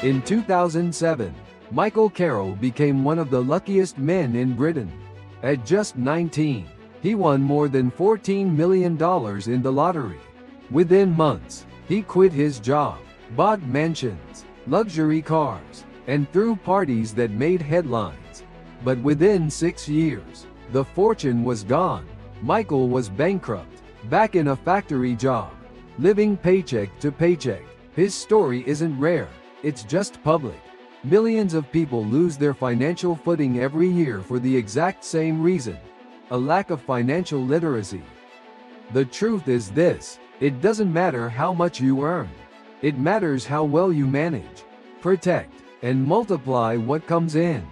In 2007, Michael Carroll became one of the luckiest men in Britain. At just 19, he won more than $14 million in the lottery. Within months, he quit his job, bought mansions, luxury cars, and threw parties that made headlines. But within 6 years, the fortune was gone. Michael was bankrupt, back in a factory job, living paycheck to paycheck. His story isn't rare, it's just public. Millions of people lose their financial footing every year for the exact same reason: a lack of financial literacy. The truth is this: it doesn't matter how much you earn. It matters how well you manage, protect, and multiply what comes in.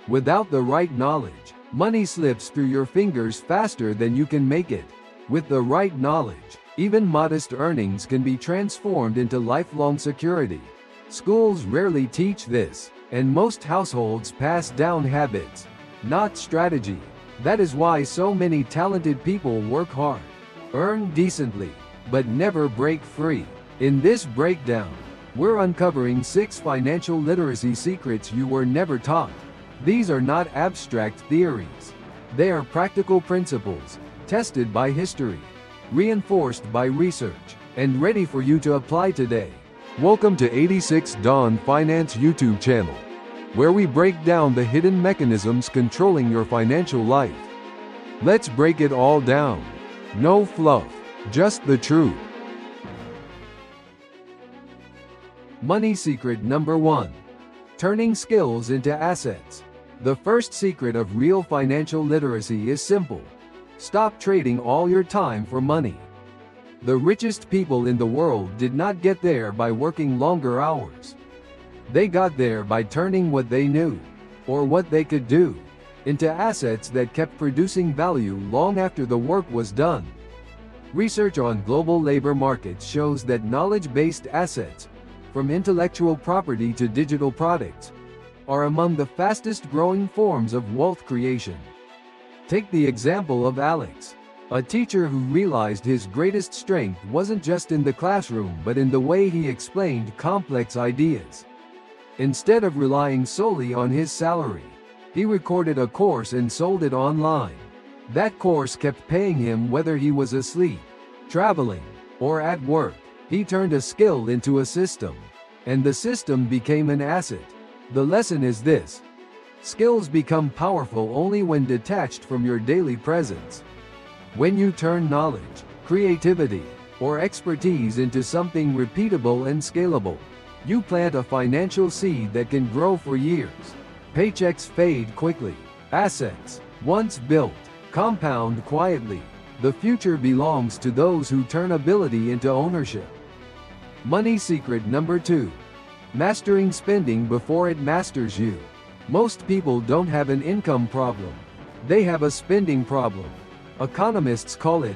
Without the right knowledge, money slips through your fingers faster than you can make it. With the right knowledge, even modest earnings can be transformed into lifelong security. Schools rarely teach this, and most households pass down habits, not strategy. That is why so many talented people work hard, earn decently, but never break free. In this breakdown, we're uncovering 6 financial literacy secrets you were never taught. These are not abstract theories. They are practical principles, tested by history, reinforced by research, and ready for you to apply today. Welcome to 86 Dawn Finance YouTube channel, where we break down the hidden mechanisms controlling your financial life. Let's break it all down. No fluff, just the truth. Money secret number 1: turning skills into assets. The first secret of real financial literacy is simple: stop trading all your time for money. The richest people in the world did not get there by working longer hours. They got there by turning what they knew, or what they could do, into assets that kept producing value long after the work was done. Research on global labor markets shows that knowledge-based assets, from intellectual property to digital products, are among the fastest-growing forms of wealth creation. Take the example of Alex, a teacher who realized his greatest strength wasn't just in the classroom but in the way he explained complex ideas. Instead of relying solely on his salary, he recorded a course and sold it online. That course kept paying him whether he was asleep, traveling, or at work. He turned a skill into a system, and the system became an asset. The lesson is this: skills become powerful only when detached from your daily presence. When you turn knowledge, creativity, or expertise into something repeatable and scalable, you plant a financial seed that can grow for years. Paychecks fade quickly. Assets, once built, compound quietly. The future belongs to those who turn ability into ownership. Money secret number 2: mastering spending before it masters you. Most people don't have an income problem. They have a spending problem. Economists call it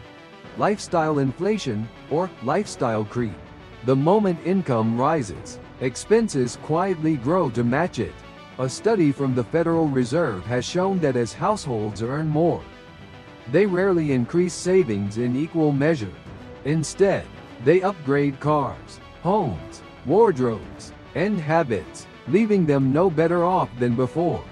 lifestyle inflation or lifestyle creep. The moment income rises, expenses quietly grow to match it. A study from the Federal Reserve has shown that as households earn more, they rarely increase savings in equal measure. Instead, they upgrade cars, homes, wardrobes, and habits, leaving them no better off than before.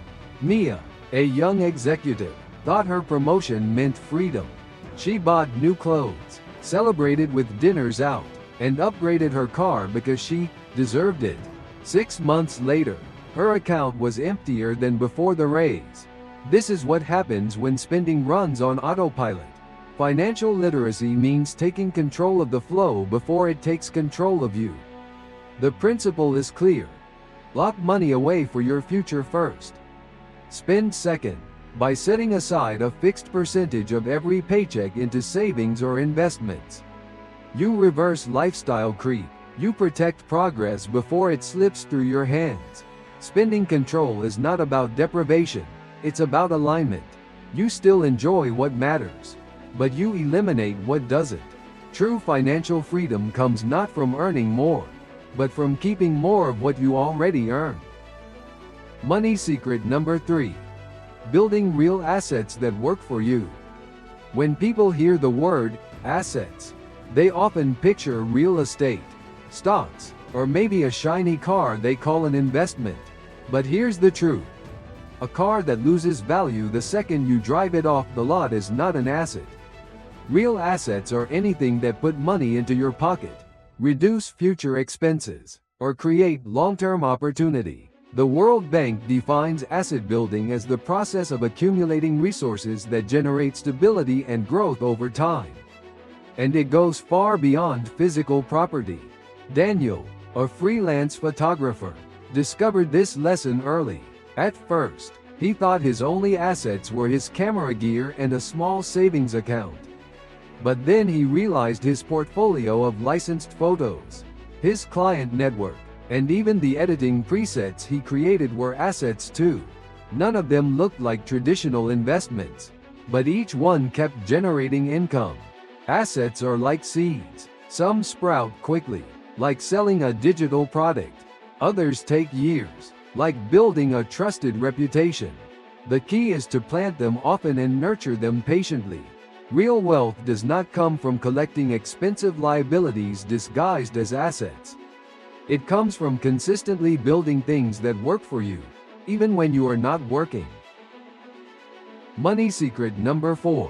Mia, a young executive, thought her promotion meant freedom. She bought new clothes, celebrated with dinners out, and upgraded her car because she deserved it. 6 months later, her account was emptier than before the raise. This is what happens when spending runs on autopilot. Financial literacy means taking control of the flow before it takes control of you. The principle is clear: lock money away for your future first. Spend second. By setting aside a fixed percentage of every paycheck into savings or investments, you reverse lifestyle creep. You protect progress before it slips through your hands. Spending control is not about deprivation, it's about alignment. You still enjoy what matters, but you eliminate what doesn't. True financial freedom comes not from earning more, but from keeping more of what you already earn. Money secret number 3: building real assets that work for you. When people hear the word assets, they often picture real estate, stocks, or maybe a shiny car they call an investment. But here's the truth. A car that loses value the second you drive it off the lot is not an asset. Real assets are anything that put money into your pocket, reduce future expenses, or create long-term opportunity. The World Bank defines asset building as the process of accumulating resources that generate stability and growth over time. And it goes far beyond physical property. Daniel, a freelance photographer, discovered this lesson early. At first, he thought his only assets were his camera gear and a small savings account. But then he realized his portfolio of licensed photos, his client network, and even the editing presets he created were assets too. None of them looked like traditional investments, but each one kept generating income. Assets are like seeds. Some sprout quickly, like selling a digital product. Others take years, like building a trusted reputation. The key is to plant them often and nurture them patiently. Real wealth does not come from collecting expensive liabilities disguised as assets. It comes from consistently building things that work for you, even when you are not working. Money secret number 4.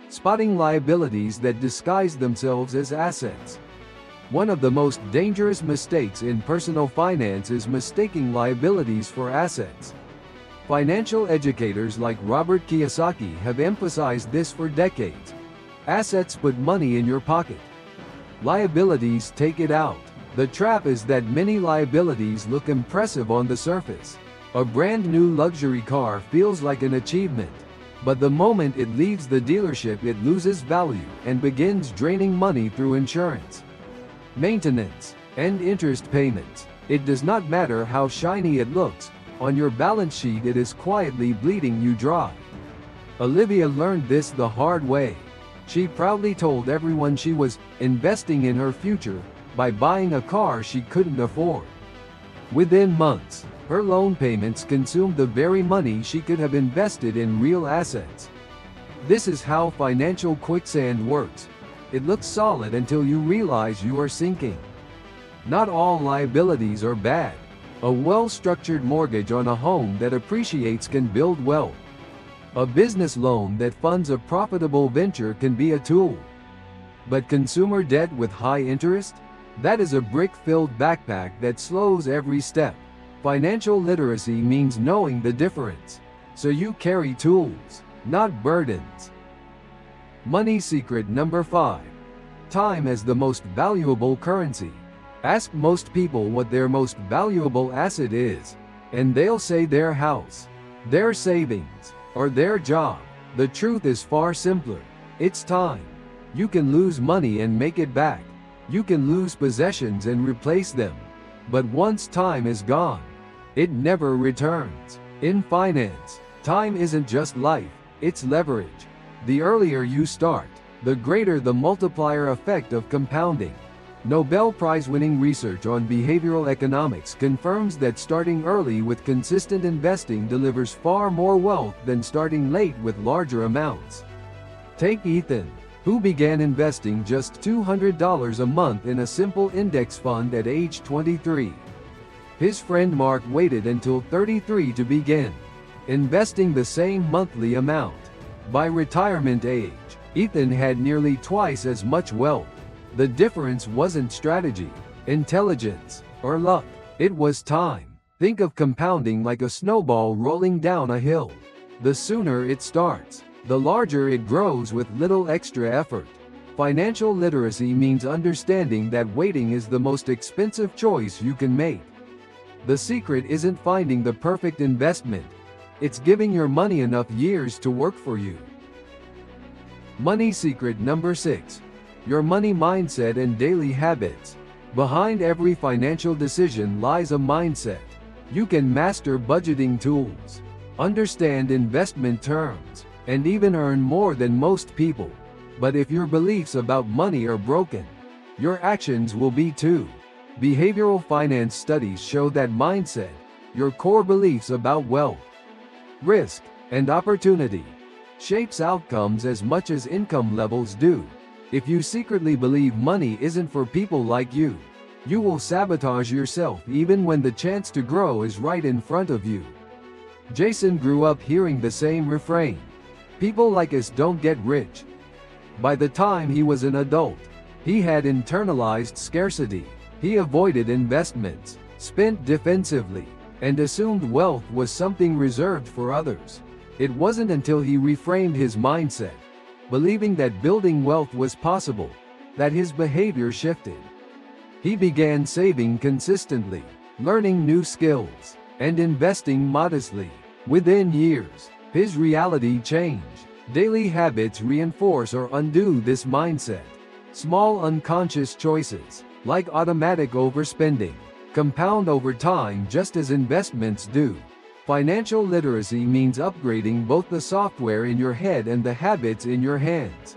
Spotting liabilities that disguise themselves as assets. One of the most dangerous mistakes in personal finance is mistaking liabilities for assets. Financial educators like Robert Kiyosaki have emphasized this for decades. Assets put money in your pocket. Liabilities take it out. The trap is that many liabilities look impressive on the surface. A brand new luxury car feels like an achievement, but the moment it leaves the dealership it loses value and begins draining money through insurance, maintenance, and interest payments. It does not matter how shiny it looks, on your balance sheet it is quietly bleeding you dry. Olivia learned this the hard way. She proudly told everyone she was investing in her future by buying a car she couldn't afford. Within months, her loan payments consumed the very money she could have invested in real assets. This is how financial quicksand works. It looks solid until you realize you are sinking. Not all liabilities are bad. A well-structured mortgage on a home that appreciates can build wealth. A business loan that funds a profitable venture can be a tool. But consumer debt with high interest? That is a brick-filled backpack that slows every step. Financial literacy means knowing the difference, so you carry tools, not burdens. Money secret number 5. Time as the most valuable currency. Ask most people what their most valuable asset is, and they'll say their house, their savings, or their job. The truth is far simpler. It's time. You can lose money and make it back. You can lose possessions and replace them. But once time is gone, it never returns. In finance, time isn't just life, it's leverage. The earlier you start, the greater the multiplier effect of compounding. Nobel Prize-winning research on behavioral economics confirms that starting early with consistent investing delivers far more wealth than starting late with larger amounts. Take Ethan, who began investing just $200 a month in a simple index fund at age 23. His friend Mark waited until 33 to begin investing the same monthly amount. By retirement age, Ethan had nearly twice as much wealth. The difference wasn't strategy, intelligence, or luck. It was time. Think of compounding like a snowball rolling down a hill. The sooner it starts, the larger it grows with little extra effort. Financial literacy means understanding that waiting is the most expensive choice you can make. The secret isn't finding the perfect investment. It's giving your money enough years to work for you. Money secret number 6. Your money mindset and daily habits. Behind every financial decision lies a mindset. You can master budgeting tools, understand investment terms, and even earn more than most people. But if your beliefs about money are broken, your actions will be too. Behavioral finance studies show that mindset, your core beliefs about wealth, risk, and opportunity, shapes outcomes as much as income levels do. If you secretly believe money isn't for people like you, You will sabotage yourself even when the chance to grow is right in front of you. Jason grew up hearing the same refrain. People like us don't get rich. By the time he was an adult, he had internalized scarcity. He avoided investments, spent defensively, and assumed wealth was something reserved for others. It wasn't until he reframed his mindset, believing that building wealth was possible, that his behavior shifted. He began saving consistently, learning new skills, and investing modestly. Within years, his reality changed. Daily habits reinforce or undo this mindset. Small unconscious choices, like automatic overspending, compound over time just as investments do. Financial literacy means upgrading both the software in your head and the habits in your hands.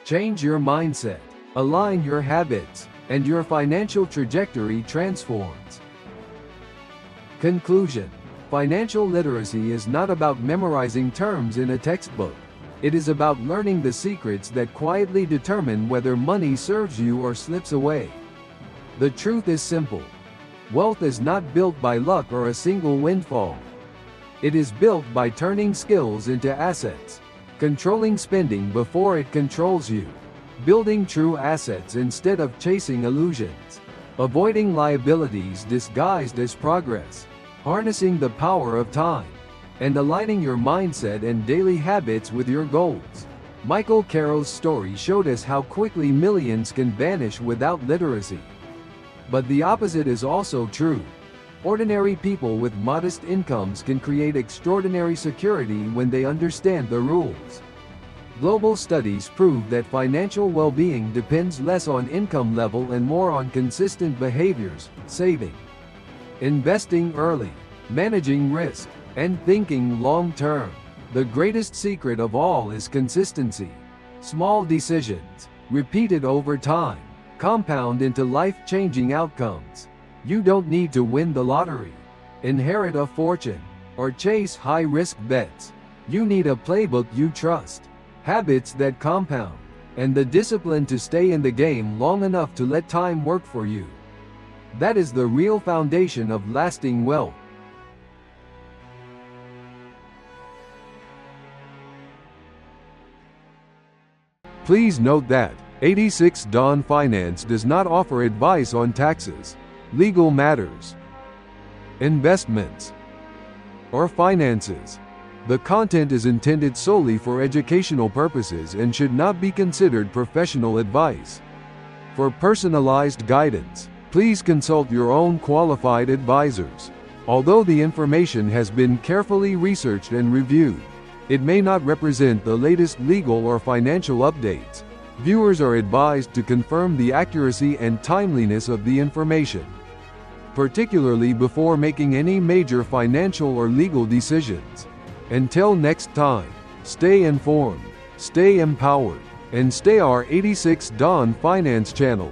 Change your mindset, align your habits, and your financial trajectory transforms. Conclusion: financial literacy is not about memorizing terms in a textbook. It is about learning the secrets that quietly determine whether money serves you or slips away. The truth is simple. Wealth is not built by luck or a single windfall. It is built by turning skills into assets, controlling spending before it controls you, building true assets instead of chasing illusions, avoiding liabilities disguised as progress, harnessing the power of time, and aligning your mindset and daily habits with your goals. Michael Carroll's story showed us how quickly millions can vanish without literacy. But the opposite is also true. Ordinary people with modest incomes can create extraordinary security when they understand the rules. Global studies prove that financial well-being depends less on income level and more on consistent behaviors: saving, investing early, managing risk, and thinking long-term. The greatest secret of all is consistency. Small decisions, repeated over time, compound into life-changing outcomes. You don't need to win the lottery, inherit a fortune, or chase high-risk bets. You need a playbook you trust, habits that compound, and the discipline to stay in the game long enough to let time work for you. That is the real foundation of lasting wealth. Please note that 86 Dawn Finance does not offer advice on taxes, legal matters, investments, or finances. The content is intended solely for educational purposes and should not be considered professional advice. For personalized guidance, please consult your own qualified advisors. Although the information has been carefully researched and reviewed, it may not represent the latest legal or financial updates. Viewers are advised to confirm the accuracy and timeliness of the information, particularly before making any major financial or legal decisions. Until next time, stay informed, stay empowered, and stay our 86 Dawn Finance channel.